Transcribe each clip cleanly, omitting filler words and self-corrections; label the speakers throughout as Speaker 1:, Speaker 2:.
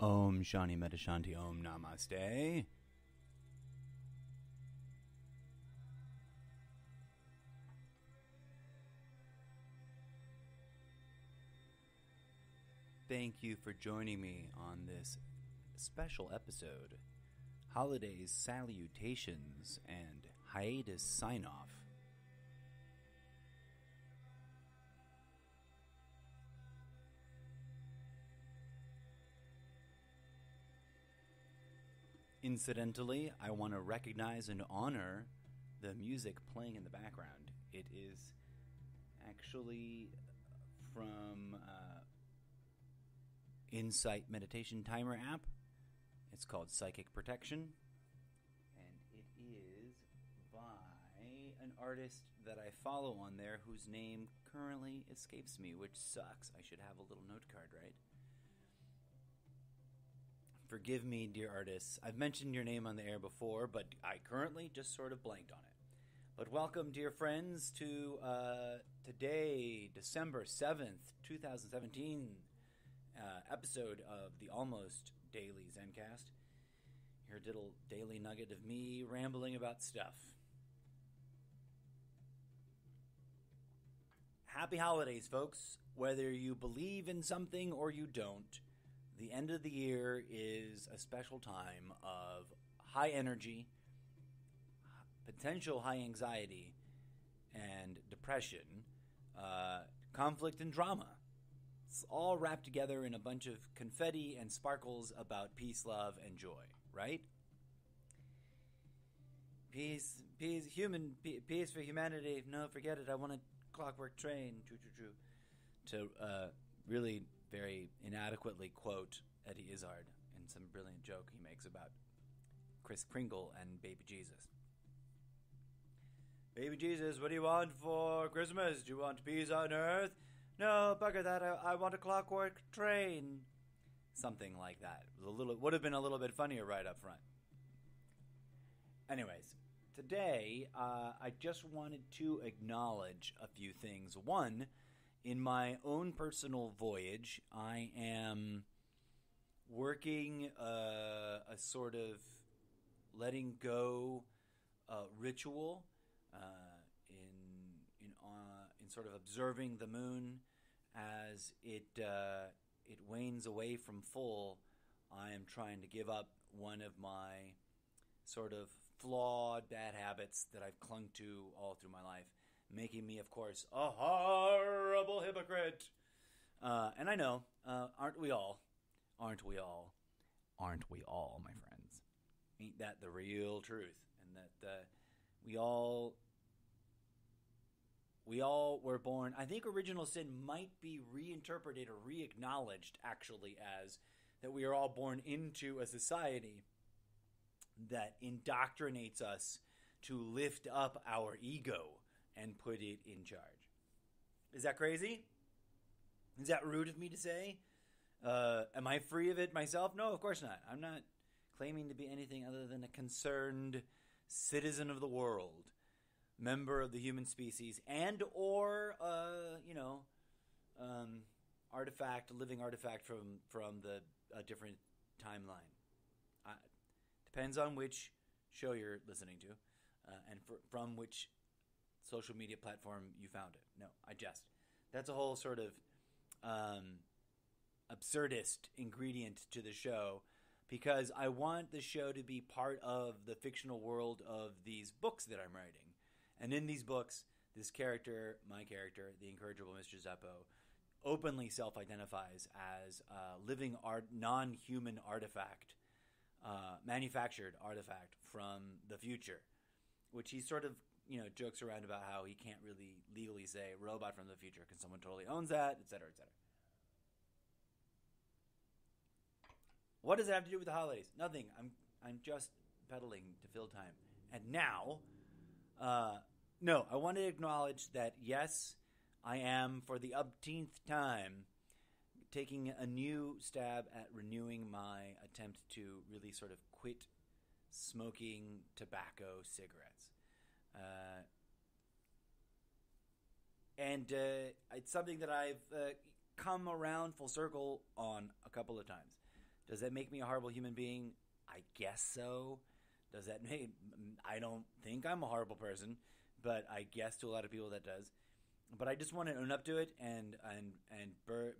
Speaker 1: Om Shani Medashanti Om Namaste. Thank you for joining me on this special episode. Holidays, Salutations, and Hiatus sign-off. Incidentally, I want to recognize and honor the music playing in the background. It is actually from Insight Meditation Timer app. It's called Psychic Protection, and it is by an artist that I follow on there whose name currently escapes me, which sucks. I should have a little note card, right? Forgive me, dear artists. I've mentioned your name on the air before, but I currently just sort of blanked on it. But welcome, dear friends, to today, December 7th, 2017, episode of the Almost Daily Zencast. Your little daily nugget of me rambling about stuff. Happy holidays, folks. Whether you believe in something or you don't, the end of the year is a special time of high energy, potential high anxiety, and depression, conflict and drama. It's all wrapped together in a bunch of confetti and sparkles about peace, love, and joy, right? Peace for humanity. No, forget it. I want a clockwork train. True. To really very inadequately quote Eddie Izzard in some brilliant joke he makes about Kris Kringle and Baby Jesus. Baby Jesus, what do you want for Christmas? Do you want peace on earth? No, bugger that. I want a clockwork train. Something like that. Would have been a little bit funnier right up front. Anyways, today I just wanted to acknowledge a few things. One, in my own personal voyage, I am working a sort of letting go ritual in sort of observing the moon as it wanes away from full. I am trying to give up one of my sort of flawed bad habits that I've clung to all through my life, making me, of course, a horrible hypocrite. And I know, aren't we all? Aren't we all, my friends? Ain't that the real truth? And that we all were born. I think original sin might be reinterpreted or re-acknowledged, actually, as that we are all born into a society that indoctrinates us to lift up our ego and put it in charge. Is that crazy? Is that rude of me to say? Am I free of it myself? No, of course not. I'm not claiming to be anything other than a concerned citizen of the world, member of the human species, and or living artifact from the different timeline. Depends on which show you're listening to, and from which social media platform you found it. No, I jest. That's a whole sort of absurdist ingredient to the show, because I want the show to be part of the fictional world of these books that I'm writing. And in these books, this character, my character, the Incorrigible Mr. Zeppo, openly self-identifies as a living non-human artifact, manufactured artifact from the future, which he sort of jokes around about how he can't really legally say robot from the future because someone totally owns that, etc., etc. What does it have to do with the holidays? Nothing. I'm just peddling to fill time. And now, I want to acknowledge that, yes, I am, for the umpteenth time, taking a new stab at renewing my attempt to really sort of quit smoking tobacco cigarettes. And it's something that I've come around full circle on a couple of times. Does that make me a horrible human being? I guess so. Does that make... I don't think I'm a horrible person, but I guess to a lot of people that does. But I just want to own up to it and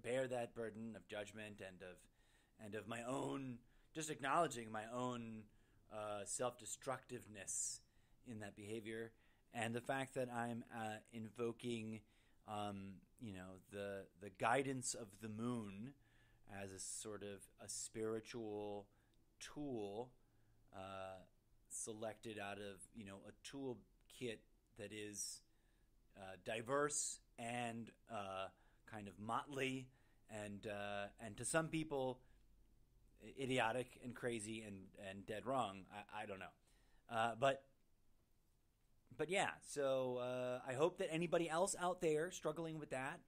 Speaker 1: bear that burden of judgment and of my own, just acknowledging my own self-destructiveness in that behavior, and the fact that I'm invoking, the guidance of the moon as a sort of a spiritual tool selected out of a toolkit that is diverse and kind of motley and to some people idiotic and crazy and dead wrong. I don't know, but yeah. So I hope that anybody else out there struggling with that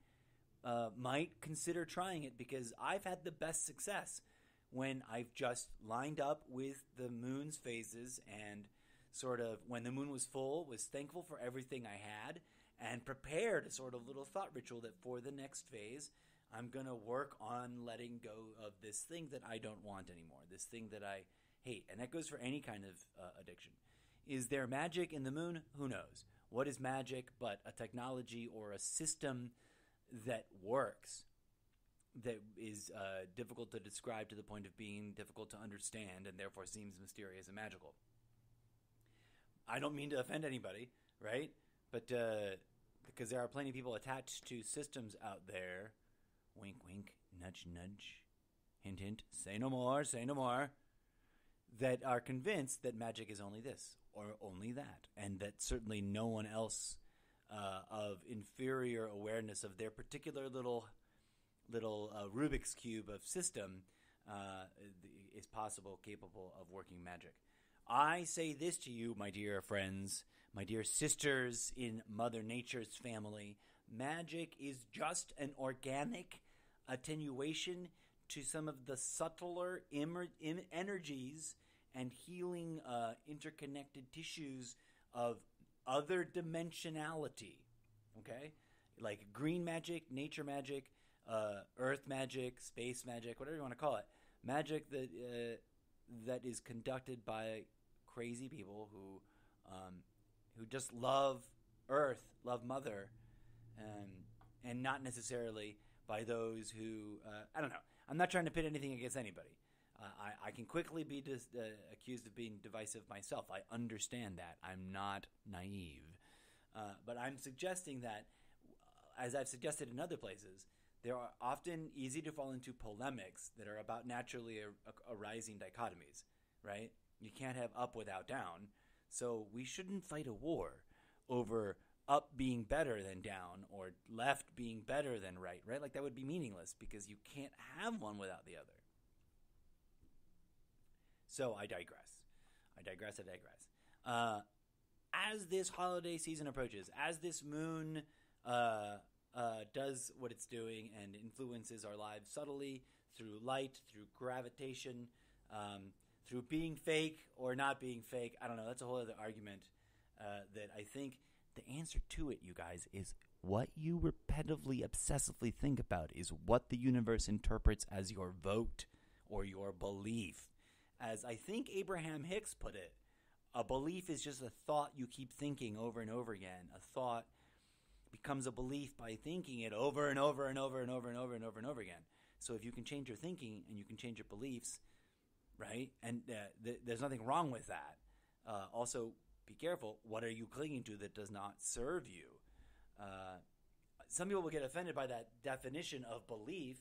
Speaker 1: might consider trying it, because I've had the best success when I've just lined up with the moon's phases and sort of, when the moon was full, was thankful for everything I had and prepared a sort of little thought ritual that for the next phase, I'm going to work on letting go of this thing that I don't want anymore, this thing that I hate. And that goes for any kind of addiction. Is there magic in the moon? Who knows? What is magic but a technology or a system that works, that is difficult to describe to the point of being difficult to understand and therefore seems mysterious and magical? I don't mean to offend anybody, right? But because there are plenty of people attached to systems out there, wink, wink, nudge, nudge, hint, hint, say no more, that are convinced that magic is only this or only that, and that certainly no one else of inferior awareness of their particular little Rubik's Cube of system is capable of working magic. I say this to you, my dear friends, my dear sisters in Mother Nature's family: magic is just an organic attenuation to some of the subtler energies and healing interconnected tissues of other dimensionality, okay? Like green magic, nature magic, earth magic, space magic, whatever you want to call it. Magic that is conducted by crazy people who just love Earth, love Mother, and not necessarily by those who I don't know. I'm not trying to pit anything against anybody. I can quickly be accused of being divisive myself. I understand that. I'm not naive. But I'm suggesting that, as I've suggested in other places, there are often easy to fall into polemics that are about naturally arising dichotomies, right? You can't have up without down. So we shouldn't fight a war over up being better than down or left being better than right? Like that would be meaningless because you can't have one without the other. So I digress. As this holiday season approaches, as this moon does what it's doing and influences our lives subtly through light, through gravitation, through being fake or not being fake, I don't know, that's a whole other argument that I think the answer to it, you guys, is what you repetitively, obsessively think about is what the universe interprets as your vote or your belief. As I think Abraham Hicks put it, a belief is just a thought you keep thinking over and over again. A thought becomes a belief by thinking it over and over and over and over and over and over and over again. So if you can change your thinking and you can change your beliefs, right? And there's nothing wrong with that. Also, be careful. What are you clinging to that does not serve you? Some people will get offended by that definition of belief.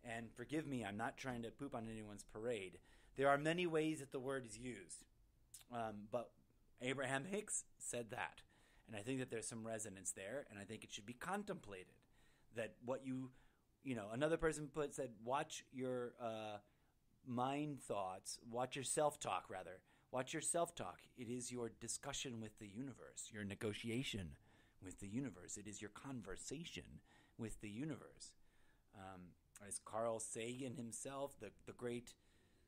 Speaker 1: And forgive me, I'm not trying to poop on anyone's parade. There are many ways that the word is used. But Abraham Hicks said that. And I think that there's some resonance there. And I think it should be contemplated. That what another person said, watch your mind thoughts, watch your self-talk rather. Watch your self-talk. It is your discussion with the universe, your negotiation with the universe. It is your conversation with the universe. As Carl Sagan himself, the great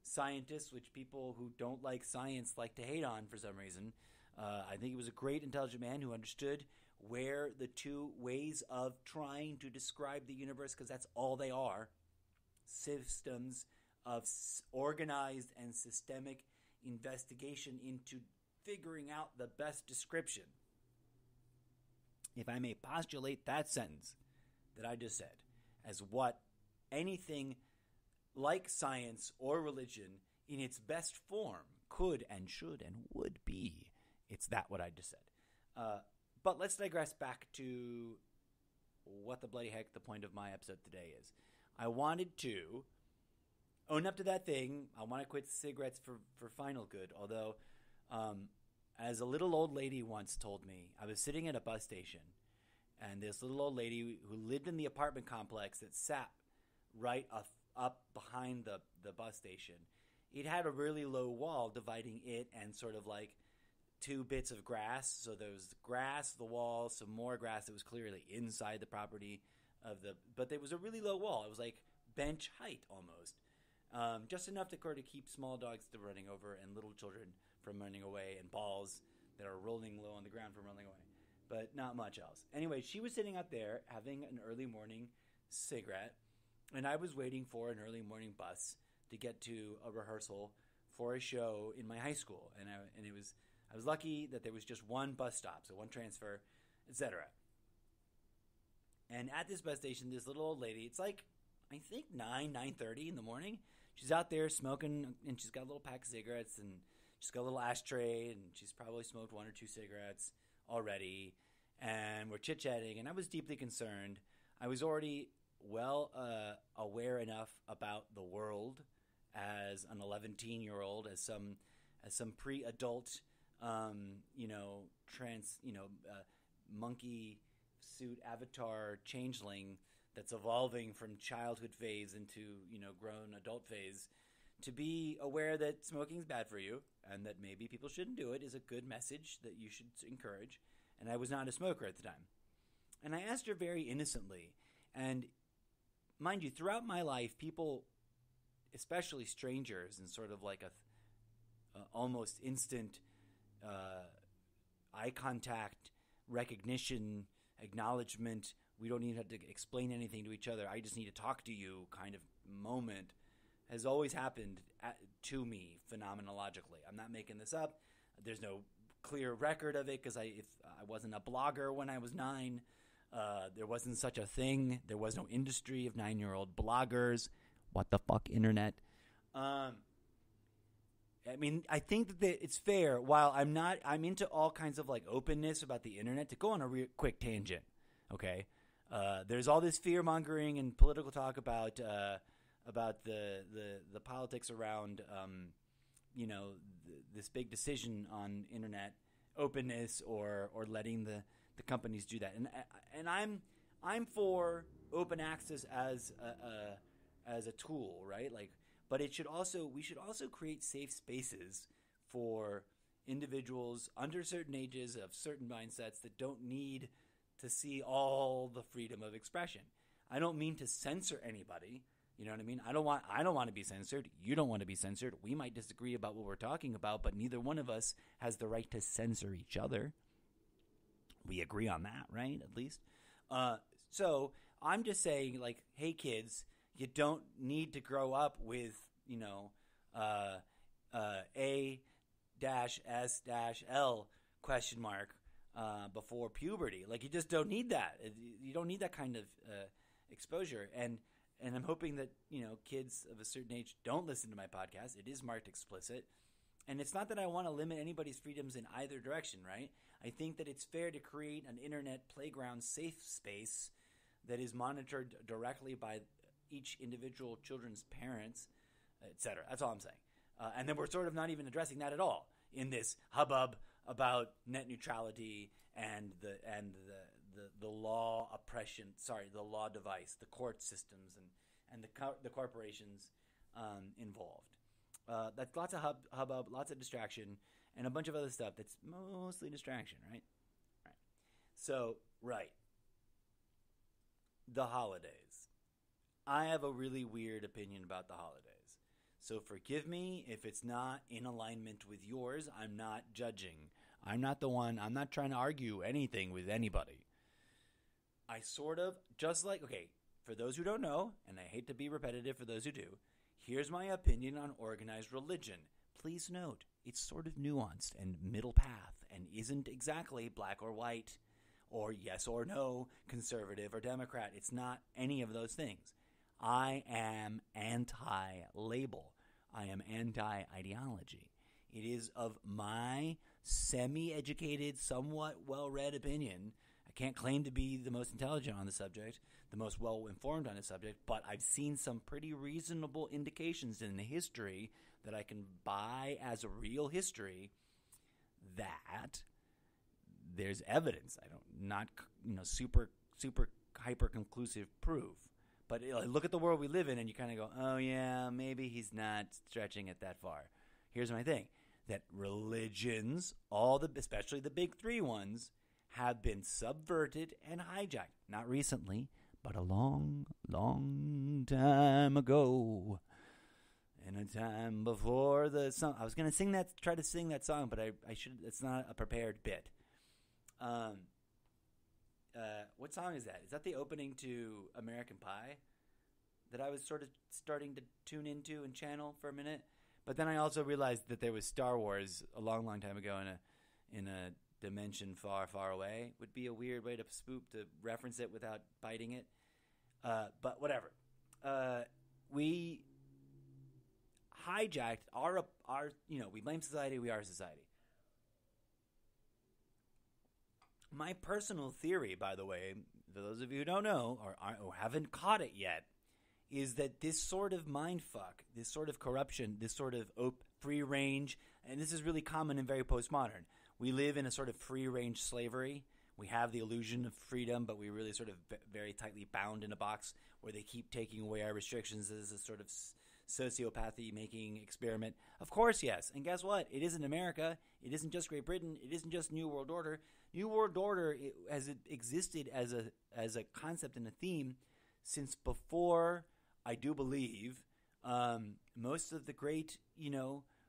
Speaker 1: scientist, which people who don't like science like to hate on for some reason, I think he was a great, intelligent man who understood where the two ways of trying to describe the universe, because that's all they are, systems of organized and systemic investigation into figuring out the best description. If I may postulate that sentence that I just said as what anything like science or religion in its best form could and should and would be, it's that what I just said. But let's digress back to what the bloody heck the point of my episode today is. I wanted to own up to that thing. I want to quit cigarettes for final good, although as a little old lady once told me, I was sitting at a bus station, and this little old lady who lived in the apartment complex that sat right up behind the bus station, it had a really low wall dividing it and sort of like two bits of grass. So there was grass, the wall, some more grass that was clearly inside the property but there was a really low wall. It was like bench height almost. Just enough to sort of keep small dogs from running over and little children from running away and balls that are rolling low on the ground from running away. But not much else. Anyway, she was sitting out there having an early morning cigarette, and I was waiting for an early morning bus to get to a rehearsal for a show in my high school. And I was lucky that there was just one bus stop, so one transfer, etc. And at this bus station, this little old lady, it's like, I think 9:30 in the morning. She's out there smoking, and she's got a little pack of cigarettes, and she's got a little ashtray, and she's probably smoked one or two cigarettes already. And we're chit-chatting, and I was deeply concerned. I was already well aware enough about the world as an 11-year-old, as some pre-adult, monkey suit avatar changeling that's evolving from childhood phase into, grown adult phase, to be aware that smoking is bad for you and that maybe people shouldn't do it is a good message that you should encourage. And I was not a smoker at the time. And I asked her very innocently, and mind you, throughout my life, people, especially strangers, and sort of like a almost instant eye contact, recognition, acknowledgement, we don't even have to explain anything to each other, I just need to talk to you kind of moment, has always happened to me phenomenologically. I'm not making this up. There's no clear record of it because if I wasn't a blogger when I was 9. There wasn't such a thing. There was no industry of 9-year-old bloggers. What the fuck, internet? I think that it's fair. While I'm into all kinds of like openness about the internet. To go on a quick tangent, okay? There's all this fear mongering and political talk about the politics around, this big decision on internet openness or letting the companies do that. And I'm for open access as a tool, right? But we should also create safe spaces for individuals under certain ages of certain mindsets that don't need to see all the freedom of expression. I don't mean to censor anybody. You know what I mean? I don't want to be censored. You don't want to be censored. We might disagree about what we're talking about, but neither one of us has the right to censor each other. We agree on that, right? At least. So I'm just saying, like, hey, kids, you don't need to grow up with, A-S-L ? Before puberty. Like, you just don't need that. You don't need that kind of exposure. And I'm hoping that, kids of a certain age don't listen to my podcast. It is marked explicit. And it's not that I want to limit anybody's freedoms in either direction, right? I think that it's fair to create an internet playground safe space that is monitored directly by each individual children's parents, etc. That's all I'm saying. And then we're sort of not even addressing that at all in this hubbub about net neutrality and the law oppression. Sorry, the law device, the court systems, and the corporations involved. That's lots of hubbub, lots of distraction, and a bunch of other stuff that's mostly distraction, right? Right. So, right. The holidays. I have a really weird opinion about the holidays. So forgive me if it's not in alignment with yours. I'm not judging. I'm not the one. I'm not trying to argue anything with anybody. I sort of, just like, okay, for those who don't know, and I hate to be repetitive for those who do, Here's my opinion on organized religion. Please note, it's sort of nuanced and middle path and isn't exactly black or white or yes or no, conservative or Democrat. It's not any of those things. I am anti-label. I am anti-ideology. It is of my semi-educated, somewhat well-read opinion. I can't claim to be the most intelligent on the subject, the most well-informed on the subject, but I've seen some pretty reasonable indications in the history that I can buy as a real history that there's evidence. I don't, not, super hyper conclusive proof. But look at the world we live in and you kind of go, oh yeah, maybe he's not stretching it that far. Here's my thing, that religions, especially the big three ones, have been subverted and hijacked. Not recently, but a long, long time ago. In a time before the song. I was going to try to sing that song, but I should. It's not a prepared bit. What song is that? Is that the opening to American Pie that I was sort of starting to tune into and channel for a minute? But then I also realized that there was Star Wars a long, long time ago in a dimension far, far away. Would be a weird way to reference it without biting it. But whatever. We hijacked our we blame society, we are society. My personal theory, by the way, for those of you who don't know or haven't caught it yet, is that this sort of mindfuck, this sort of corruption, this sort of free range, and this is really common and very postmodern. We live in a sort of free range slavery. We have the illusion of freedom, but we really sort of very tightly bound in a box where they keep taking away our restrictions as a sort of sociopathy-making experiment. Of course, yes. And guess what? It isn't America. It isn't just Great Britain. It isn't just New World Order. New World Order has existed as a concept and a theme since before, I do believe, most of the great,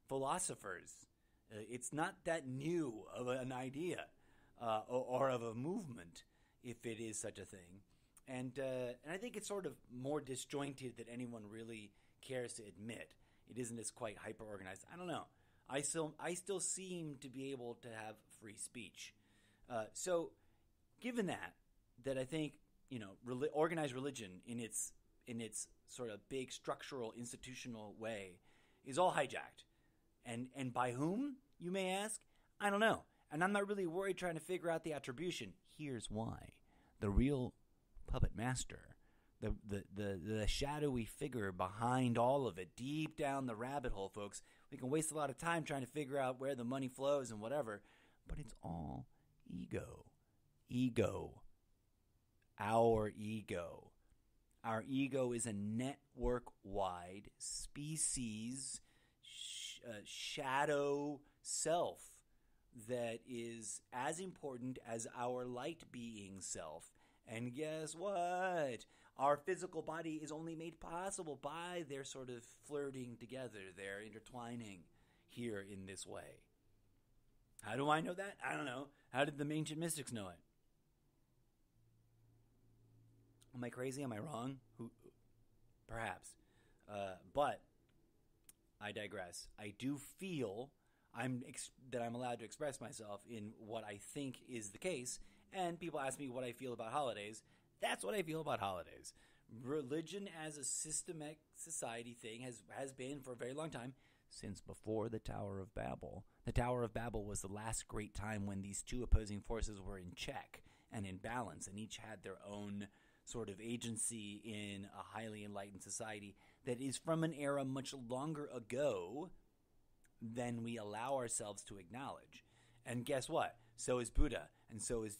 Speaker 1: philosophers. It's not that new of an idea or of a movement, if it is such a thing. And I think it's sort of more disjointed than anyone really cares to admit. It isn't as quite hyper-organized. I don't know. I still seem to be able to have free speech. So, given that I think organized religion in its sort of big structural institutional way is all hijacked, and by whom, you may ask? I don't know, and I'm not really worried trying to figure out the attribution. Here's why: the real puppet master, the shadowy figure behind all of it, deep down the rabbit hole, folks. We can waste a lot of time trying to figure out where the money flows and whatever, but it's all ego. Our ego. Our ego is a network-wide species shadow self that is as important as our light being self. And guess what? Our physical body is only made possible by their sort of flirting together, their intertwining here in this way. How do I know that? I don't know. How did the ancient mystics know it? Am I crazy? Am I wrong? Perhaps. But I digress. I do feel that I'm allowed to express myself in what I think is the case. And people ask me what I feel about holidays. That's what I feel about holidays. Religion as a systemic society thing has been for a very long time, since before the Tower of Babel. The Tower of Babel was the last great time when these two opposing forces were in check and in balance, and each had their own sort of agency in a highly enlightened society that is from an era much longer ago than we allow ourselves to acknowledge. And guess what? So is Buddha, and so is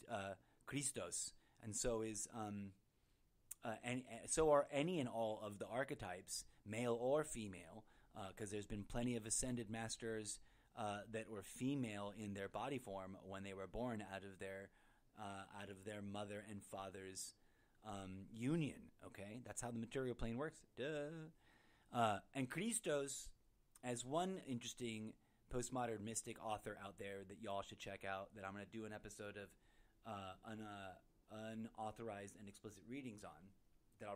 Speaker 1: Christos, and so is and so are any and all of the archetypes, male or female, because there's been plenty of ascended masters that were female in their body form when they were born out of their mother and father's union. Okay, that's how the material plane works. Duh. And Christos, as one interesting postmodern mystic author out there that y'all should check out, that I'm going to do an episode of unauthorized and explicit readings on, that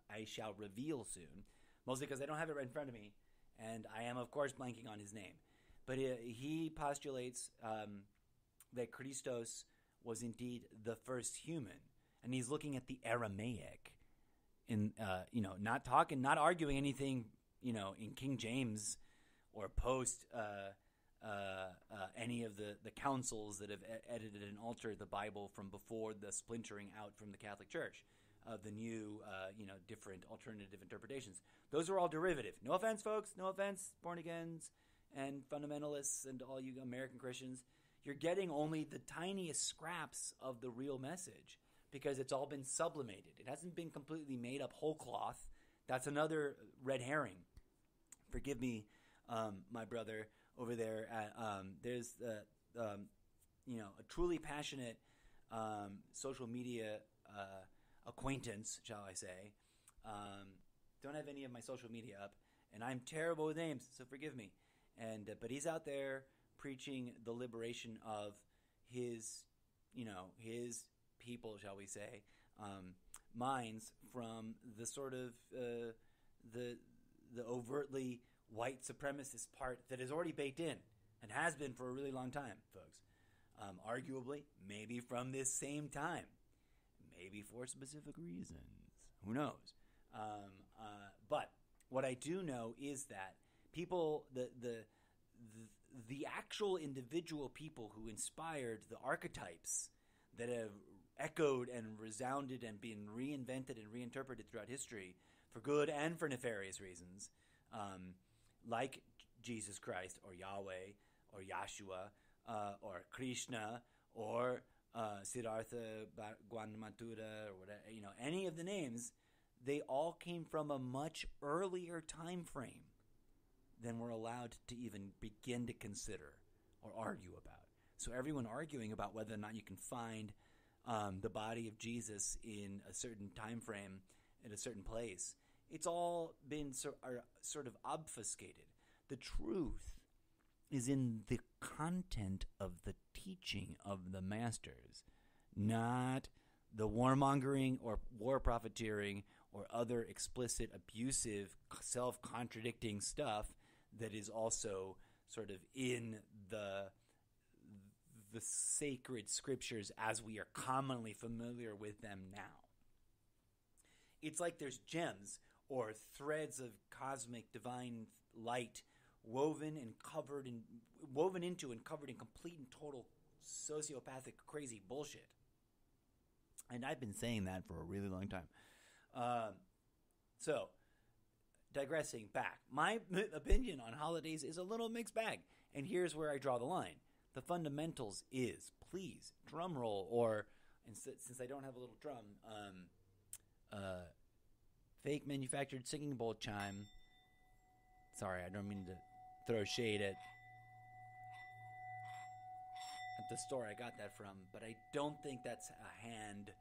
Speaker 1: I shall reveal soon. mostly because I don't have it right in front of me, and I am, of course, blanking on his name. But he postulates that Christos was indeed the first human, and he's looking at the Aramaic, in not arguing anything, in King James or post any of the councils that have edited and altered the Bible from before the splintering out from the Catholic Church of the new, different alternative interpretations. Those are all derivative. No offense, folks. No offense, born-agains and fundamentalists and all you American Christians. You're getting only the tiniest scraps of the real message because it's all been sublimated. It hasn't been completely made up whole cloth. That's another red herring. Forgive me, my brother over there. There's a truly passionate social media acquaintance, shall I say. Don't have any of my social media up, and I'm terrible with names, so forgive me. But he's out there preaching the liberation of his people, shall we say, minds from the sort of the overtly white supremacist part that is already baked in and has been for a really long time, folks. Arguably, maybe from this same time, maybe for specific reasons. Who knows? But what I do know is that people, the actual individual people who inspired the archetypes that have echoed and resounded and been reinvented and reinterpreted throughout history for good and for nefarious reasons, like Jesus Christ or Yahweh or Yahshua or Krishna or Siddhartha Gautama or whatever, any of the names, they all came from a much earlier time frame than we're allowed to even begin to consider or argue about. So everyone arguing about whether or not you can find the body of Jesus in a certain time frame in a certain place, it's all been sort of obfuscated. The truth is in the content of the teaching of the masters, not the warmongering or war profiteering or other explicit, abusive, self-contradicting stuff that is also sort of in the sacred scriptures as we are commonly familiar with them now. It's like there's gems or threads of cosmic divine light woven into and covered in complete and total sociopathic crazy bullshit. And I've been saying that for a really long time. So, digressing back, my opinion on holidays is a little mixed bag. And here's where I draw the line. The fundamentals is, please, drum roll, or, and since I don't have a little drum, fake manufactured singing bowl chime. Sorry, I don't mean to throw shade at the store I got that from, but I don't think that's a hand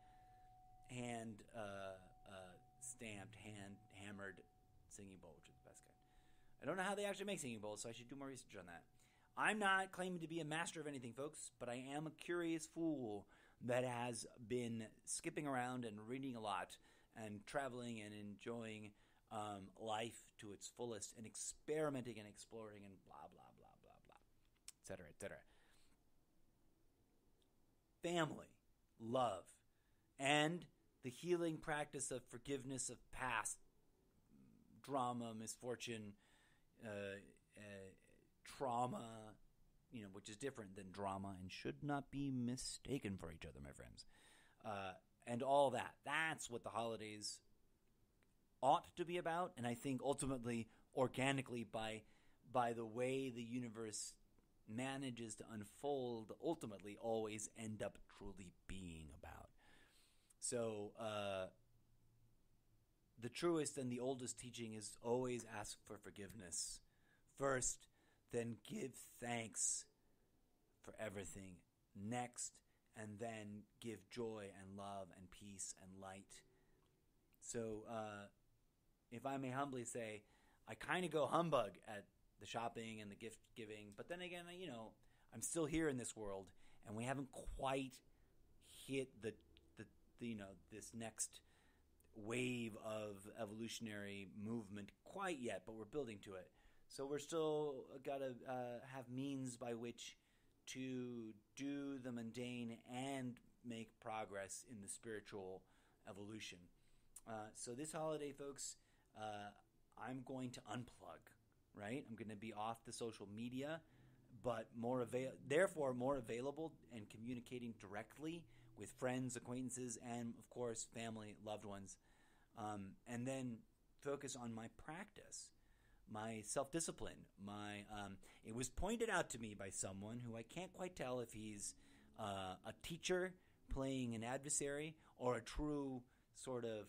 Speaker 1: stamped, hammered singing bowl, which is the best kind. I don't know how they actually make singing bowls, so I should do more research on that. I'm not claiming to be a master of anything, folks, but I am a curious fool that has been skipping around and reading a lot and traveling and enjoying life to its fullest and experimenting and exploring and blah, blah, blah, blah, blah, etc., etc. Family, love, and the healing practice of forgiveness of past drama, misfortune, trauma, which is different than drama and should not be mistaken for each other, my friends. And all that. That's what the holidays ought to be about, and I think ultimately, organically, by the way the universe manages to unfold, ultimately always end up truly being about. So, the truest and the oldest teaching is always ask for forgiveness first, then give thanks for everything next, and then give joy and love and peace and light. So, if I may humbly say, I kind of go humbug at the shopping and the gift giving, but then again, I'm still here in this world, and we haven't quite hit the this next wave of evolutionary movement quite yet, but we're building to it. So we're still got to have means by which to do the mundane and make progress in the spiritual evolution. So this holiday, folks, I'm going to unplug, right? I'm going to be off the social media, but therefore more available and communicating directly with friends, acquaintances, and, of course, family, loved ones. And then focus on my practice, my self-discipline. It was pointed out to me by someone who I can't quite tell if he's a teacher playing an adversary or a true sort of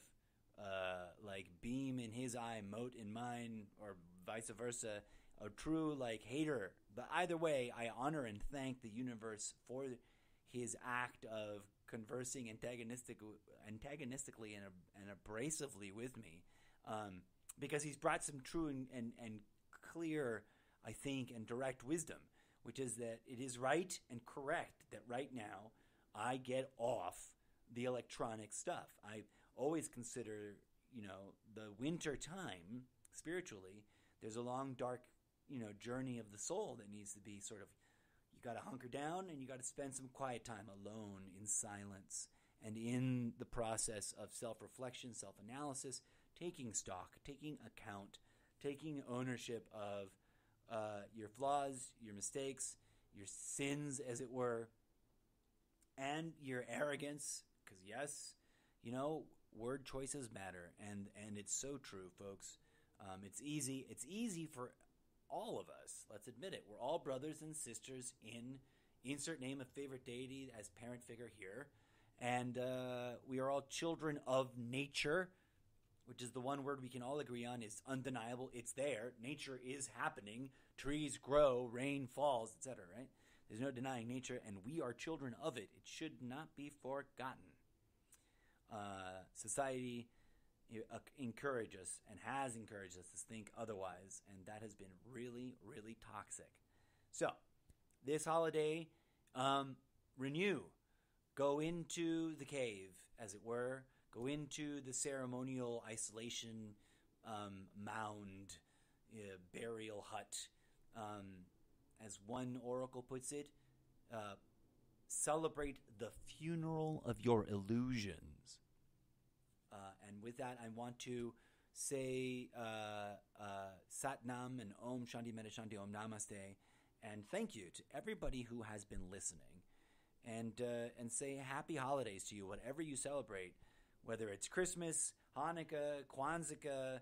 Speaker 1: like beam in his eye, mote in mine, or vice versa, a true like hater. But either way, I honor and thank the universe for his act of conversing antagonistically and abrasively with me, because he's brought some true and clear, I think, and direct wisdom, which is that it is right and correct that right now I get off the electronic stuff. I always consider, the winter time spiritually, there's a long, dark, journey of the soul that needs to be sort of, you got to hunker down and you got to spend some quiet time alone in silence and in the process of self-reflection, self-analysis, taking stock, taking account, taking ownership of your flaws, your mistakes, your sins, as it were, and your arrogance, because yes, word choices matter, and it's so true, folks. It's easy for all of us. Let's admit it. We're all brothers and sisters in insert name of favorite deity as parent figure here, and we are all children of nature, which is the one word we can all agree on is undeniable. It's there. Nature is happening. Trees grow, rain falls, etc. Right? There's no denying nature, and we are children of it. It should not be forgotten. Society encourages us and has encouraged us to think otherwise, and that has been really, really toxic. So, this holiday, renew. Go into the cave, as it were. Go into the ceremonial isolation mound, burial hut. As one oracle puts it, celebrate the funeral of your illusions. And with that, I want to say Sat Nam and Om Shanti Metta Shanti Om Namaste, and thank you to everybody who has been listening, and say happy holidays to you, whatever you celebrate, whether it's Christmas, Hanukkah, Kwanzaa,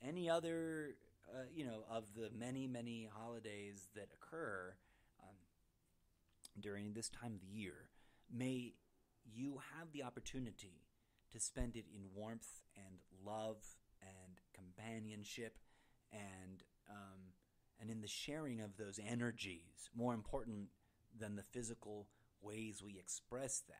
Speaker 1: any other of the many, many holidays that occur during this time of the year. May you have the opportunity to spend it in warmth and love and companionship and in the sharing of those energies, more important than the physical ways we express that,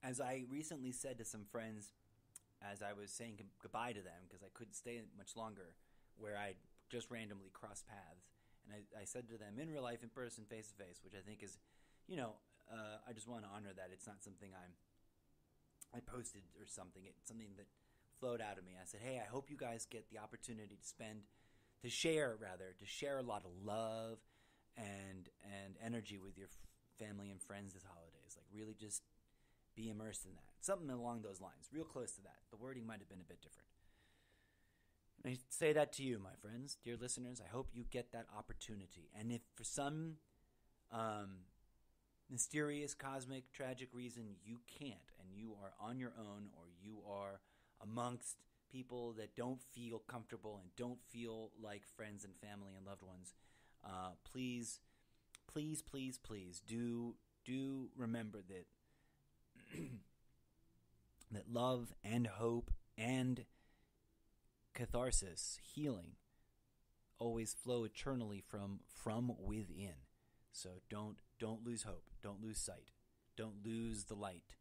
Speaker 1: As I recently said to some friends, as I was saying goodbye to them, because I couldn't stay much longer, where I just randomly crossed paths, and I said to them in real life, in person, face to face, which I think is, I just want to honor that. It's not something I posted or something. It's something that flowed out of me. I said, hey, I hope you guys get the opportunity to share a lot of love and energy with your family and friends this holidays. Like, really just be immersed in that. Something along those lines, real close to that. The wording might have been a bit different. And I say that to you, my friends, dear listeners. I hope you get that opportunity. And if for some mysterious, cosmic, tragic reason you can't, and you are on your own, or you are amongst people that don't feel comfortable and don't feel like friends and family and loved ones, please do remember that that love and hope and catharsis, healing, always flow eternally from within. So don't lose hope. Don't lose sight. Don't lose the light.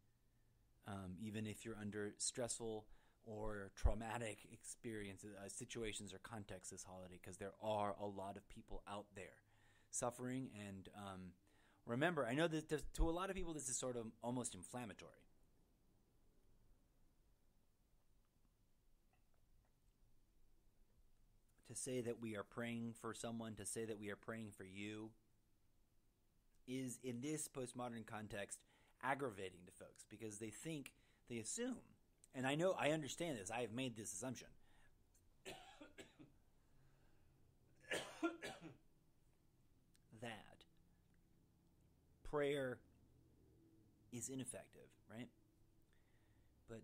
Speaker 1: Even if you're under stressful or traumatic experiences, situations or contexts this holiday, because there are a lot of people out there suffering. And remember, I know that to a lot of people this is sort of almost inflammatory. To say that we are praying for someone, to say that we are praying for you, is in this postmodern context aggravating to folks because they assume, and I understand this, I have made this assumption, that prayer is ineffective, right? But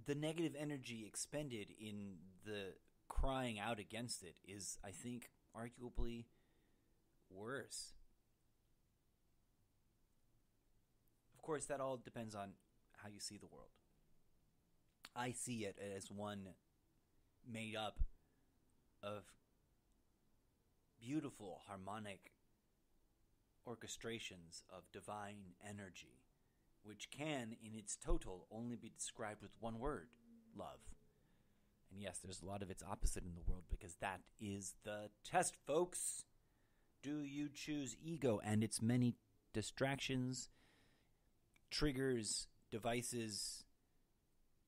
Speaker 1: the negative energy expended in the crying out against it is, I think, arguably worse. Of course, that all depends on how you see the world. I see it as one made up of beautiful, harmonic orchestrations of divine energy, which can, in its total, only be described with one word: love. And yes, there's a lot of its opposite in the world because that is the test, folks. Do you choose ego and its many distractions, triggers, devices,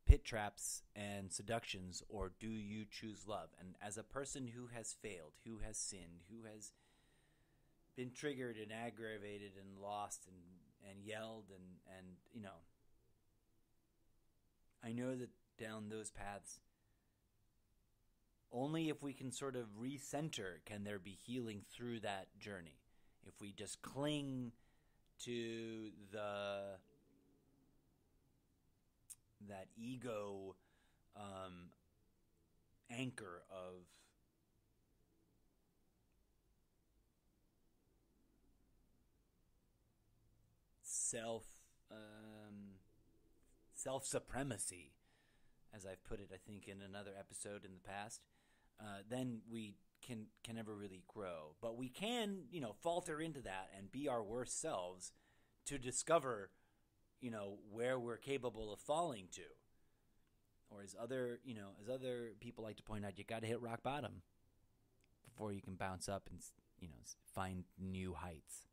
Speaker 1: pit traps, and seductions, or do you choose love? And as a person who has failed, who has sinned, who has been triggered and aggravated and lost and yelled and you know, I know that down those paths, only if we can sort of recenter can there be healing through that journey. If we just cling to that ego anchor of self-supremacy, as I've put it, I think, in another episode in the past, then we can never really grow. But we can, falter into that and be our worst selves to discover, where we're capable of falling to. Or as other people like to point out, you got to hit rock bottom before you can bounce up and, find new heights.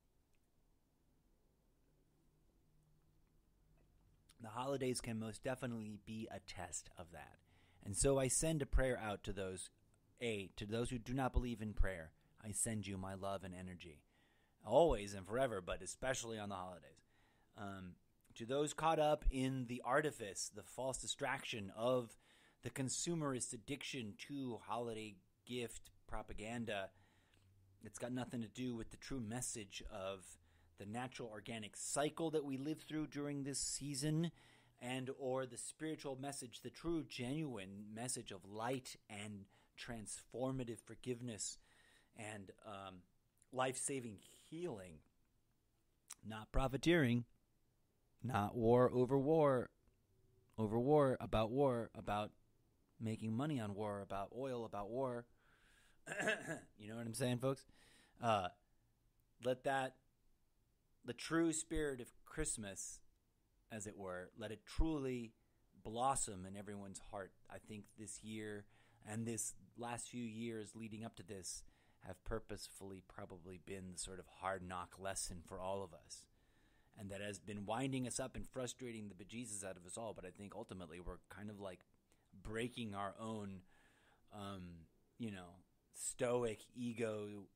Speaker 1: The holidays can most definitely be a test of that. And so I send a prayer out to those who do not believe in prayer. I send you my love and energy. Always and forever, but especially on the holidays. To those caught up in the artifice, the false distraction of the consumerist addiction to holiday gift propaganda, it's got nothing to do with the true message of the natural organic cycle that we live through during this season, and or the spiritual message, the true genuine message of light and transformative forgiveness and life-saving healing. Not profiteering, not war, about making money on war, about oil, about war. You know what I'm saying, folks? Let the true spirit of Christmas, as it were, let it truly blossom in everyone's heart. I think this year and this last few years leading up to this have purposefully probably been the sort of hard knock lesson for all of us. And that has been winding us up and frustrating the bejesus out of us all. But I think ultimately we're kind of like breaking our own, stoic ego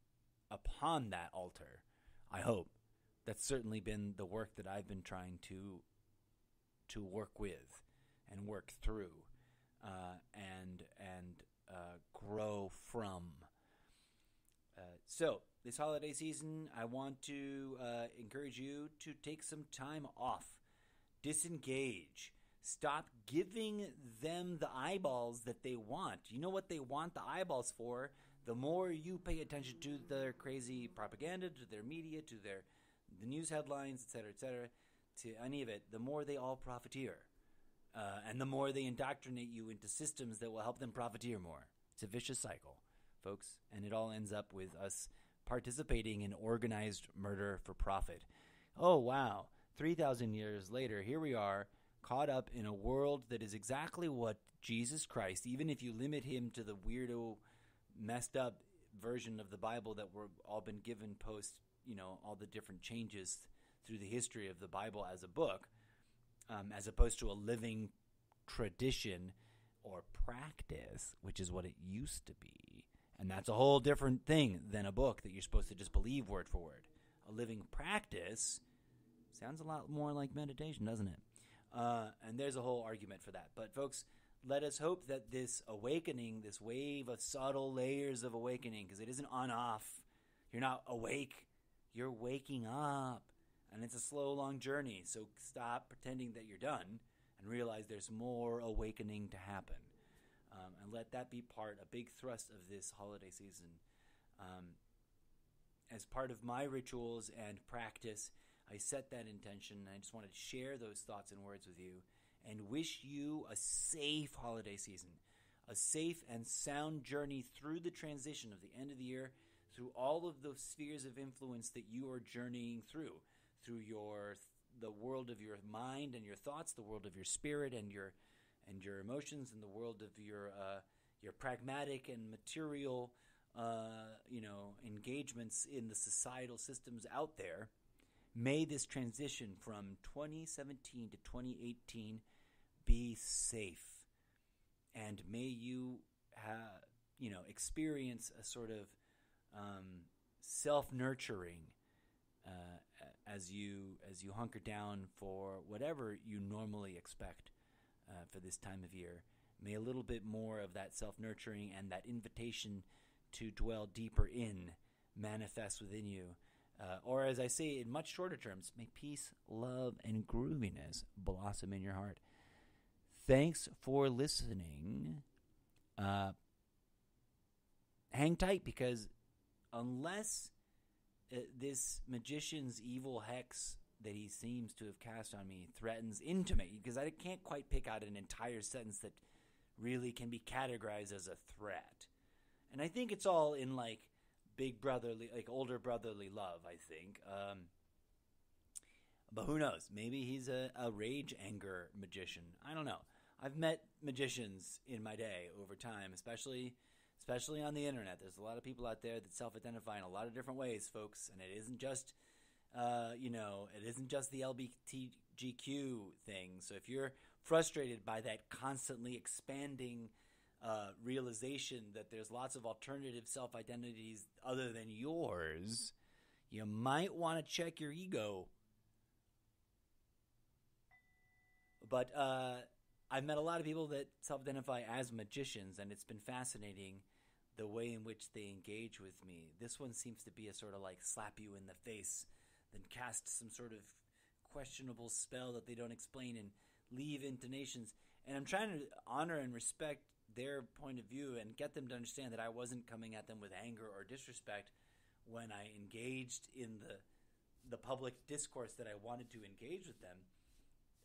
Speaker 1: upon that altar. I hope. That's certainly been the work that I've been trying to work with and work through and grow from. So this holiday season, I want to encourage you to take some time off, disengage, stop giving them the eyeballs that they want. You know what they want the eyeballs for? The more you pay attention to their crazy propaganda, to their media, to the news headlines, et cetera, to any of it, the more they all profiteer. And the more they indoctrinate you into systems that will help them profiteer more. It's a vicious cycle, folks. And it all ends up with us participating in organized murder for profit. Oh, wow. 3,000 years later, here we are, caught up in a world that is exactly what Jesus Christ, even if you limit him to the weirdo, messed up version of the Bible that we're all been given post, all the different changes through the history of the Bible as a book, as opposed to a living tradition or practice, which is what it used to be. And that's a whole different thing than a book that you're supposed to just believe word for word. A living practice sounds a lot more like meditation, doesn't it? And there's a whole argument for that. But folks, let us hope that this awakening, this wave of subtle layers of awakening, because it isn't on-off. You're not awake. You're waking up. And it's a slow, long journey. So stop pretending that you're done and realize there's more awakening to happen. And let that be a big thrust of this holiday season. As part of my rituals and practice, I set that intention, and I just wanted to share those thoughts and words with you and wish you a safe holiday season, a safe and sound journey through the transition of the end of the year, through all of those spheres of influence that you are journeying through the world of your mind and your thoughts, the world of your spirit and your emotions, and the world of your pragmatic and material engagements in the societal systems out there. May this transition from 2017 to 2018 be safe, and may you experience a sort of self-nurturing as you hunker down for whatever you normally expect for this time of year. May a little bit more of that self-nurturing and that invitation to dwell deeper in manifest within you. Or as I say in much shorter terms, may peace, love, and grooviness blossom in your heart. Thanks for listening. Hang tight, because unless this magician's evil hex that he seems to have cast on me threatens intimate, because I can't quite pick out an entire sentence that really can be categorized as a threat. And I think it's all in big brotherly, older brotherly love, I think. But who knows? Maybe he's a rage anger magician. I don't know. I've met magicians in my day over time, especially on the internet. There's a lot of people out there that self-identify in a lot of different ways, folks, and it isn't just it isn't just the LGBTQ thing. So if you're frustrated by that constantly expanding realization that there's lots of alternative self-identities other than yours, you might want to check your ego. But I've met a lot of people that self-identify as magicians, and it's been fascinating the way in which they engage with me. This one seems to be a sort of slap you in the face, then cast some sort of questionable spell that they don't explain and leave intonations. And I'm trying to honor and respect their point of view and get them to understand that I wasn't coming at them with anger or disrespect when I engaged in the public discourse that I wanted to engage with them.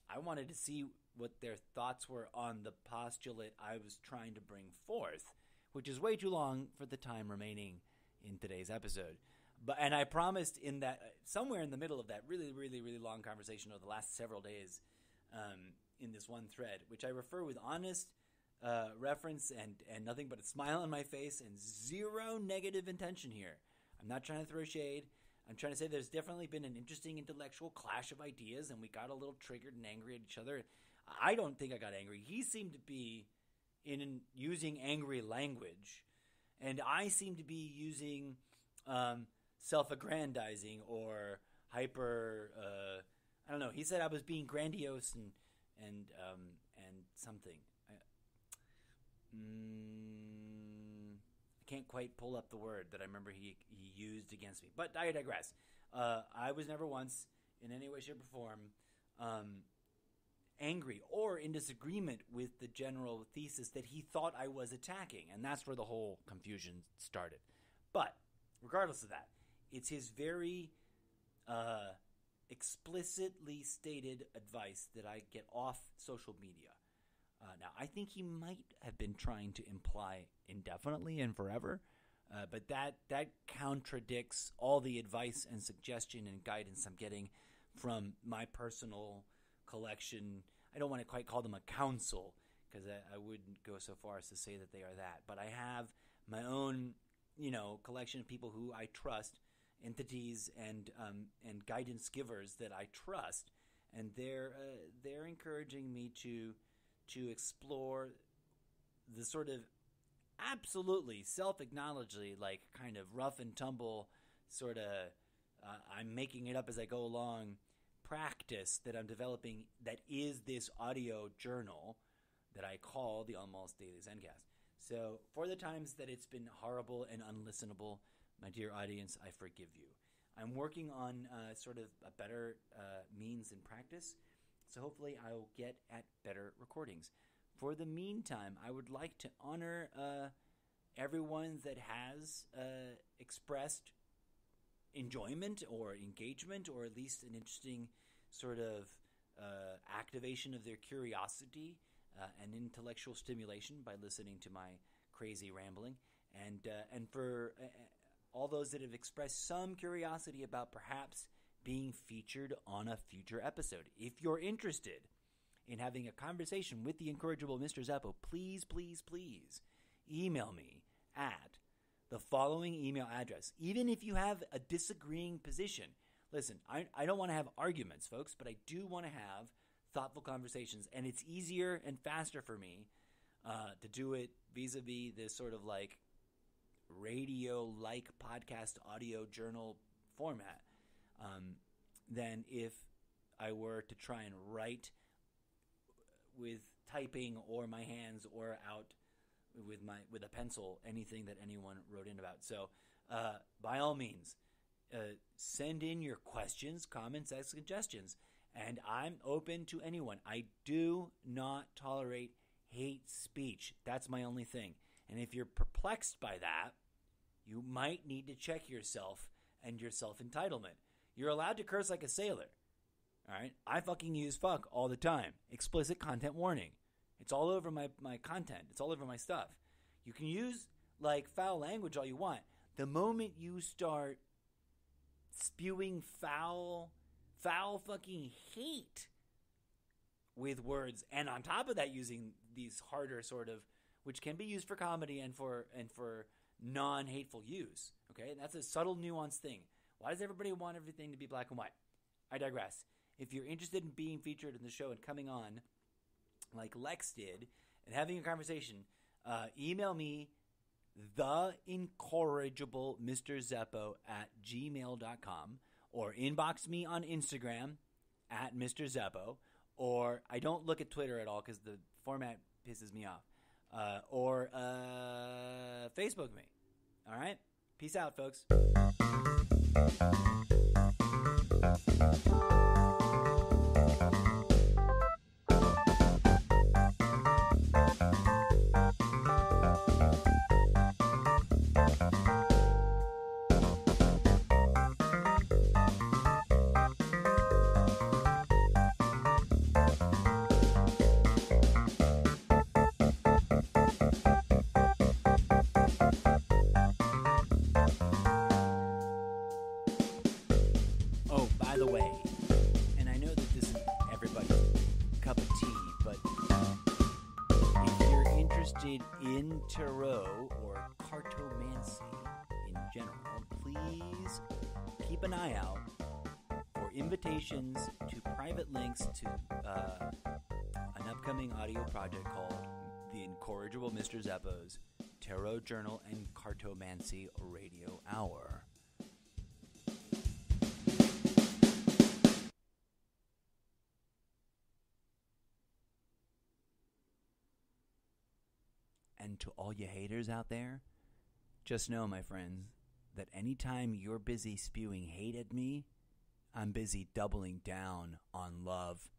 Speaker 1: I wanted to see what their thoughts were on the postulate I was trying to bring forth, which is way too long for the time remaining in today's episode. And I promised in that somewhere in the middle of that really, really, really long conversation over the last several days, in this one thread, which I refer with honest reference and nothing but a smile on my face and zero negative intention here. I'm not trying to throw shade. I'm trying to say there's definitely been an interesting intellectual clash of ideas, and we got a little triggered and angry at each other. I don't think I got angry. He seemed to be using angry language, and I seem to be using self-aggrandizing or hyper. I don't know. He said I was being grandiose and something. I can't quite pull up the word that I remember he used against me, but I digress. I was never once, in any way, shape, or form, angry or in disagreement with the general thesis that he thought I was attacking, and that's where the whole confusion started. But regardless of that, it's his very explicitly stated advice that I get off social media. Now, I think he might have been trying to imply indefinitely and forever, but that contradicts all the advice and suggestion and guidance I'm getting from my personal collection. I don't want to quite call them a council, because I wouldn't go so far as to say that they are that. But I have my own, collection of people who I trust, entities and guidance givers that I trust, and they're encouraging me to explore the sort of absolutely self-acknowledgedly like kind of rough and tumble sort of I'm making it up as I go along practice that I'm developing that is this audio journal that I call the Almost Daily Zencast. So for the times that it's been horrible and unlistenable, my dear audience, I forgive you. I'm working on sort of a better means and practice, so hopefully I'll get at better recordings. For the meantime, I would like to honor everyone that has expressed enjoyment or engagement, or at least an interesting sort of activation of their curiosity and intellectual stimulation by listening to my crazy rambling, and for all those that have expressed some curiosity about perhaps being featured on a future episode. If you're interested in having a conversation with the Incorrigible Mr. Zeppo, please, please, please email me at the following email address. Even if you have a disagreeing position, listen, I don't want to have arguments, folks, but I do want to have thoughtful conversations, and it's easier and faster for me to do it vis-a-vis this sort of like radio-like podcast audio journal format than if I were to try and write with typing or my hands or out with a pencil anything that anyone wrote in about. So by all means, send in your questions, comments, and suggestions, and I'm open to anyone. I do not tolerate hate speech. That's my only thing. And if you're perplexed by that, you might need to check yourself and your self-entitlement. You're allowed to curse like a sailor. All right? I fucking use fuck all the time. Explicit content warning. It's all over my content. It's all over my stuff. You can use like foul language all you want. The moment you start spewing foul fucking hate with words, and on top of that using these harder sort of, which can be used for comedy and for non-hateful use, okay? That's a subtle, nuanced thing. Why does everybody want everything to be black and white? I digress. If you're interested in being featured in the show and coming on like Lex did and having a conversation, email me theincorrigible Mr. Zeppo at gmail.com, or inbox me on Instagram at Mr. Zeppo, or I don't look at Twitter at all because the format pisses me off, or Facebook me. All right? Peace out, folks. In tarot or cartomancy in general, please keep an eye out for invitations to private links to an upcoming audio project called The Incorrigible Mr. Zeppo's Tarot Journal and Cartomancy Radio Hour. And to all you haters out there, just know, my friends, that anytime you're busy spewing hate at me, I'm busy doubling down on love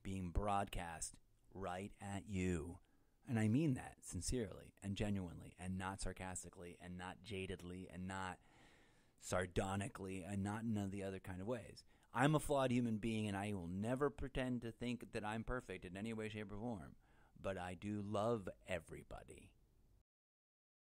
Speaker 1: being broadcast right at you. And I mean that sincerely and genuinely and not sarcastically and not jadedly and not sardonically and not in none of the other kind of ways. I'm a flawed human being, and I will never pretend to think that I'm perfect in any way, shape, or form. But I do love everybody.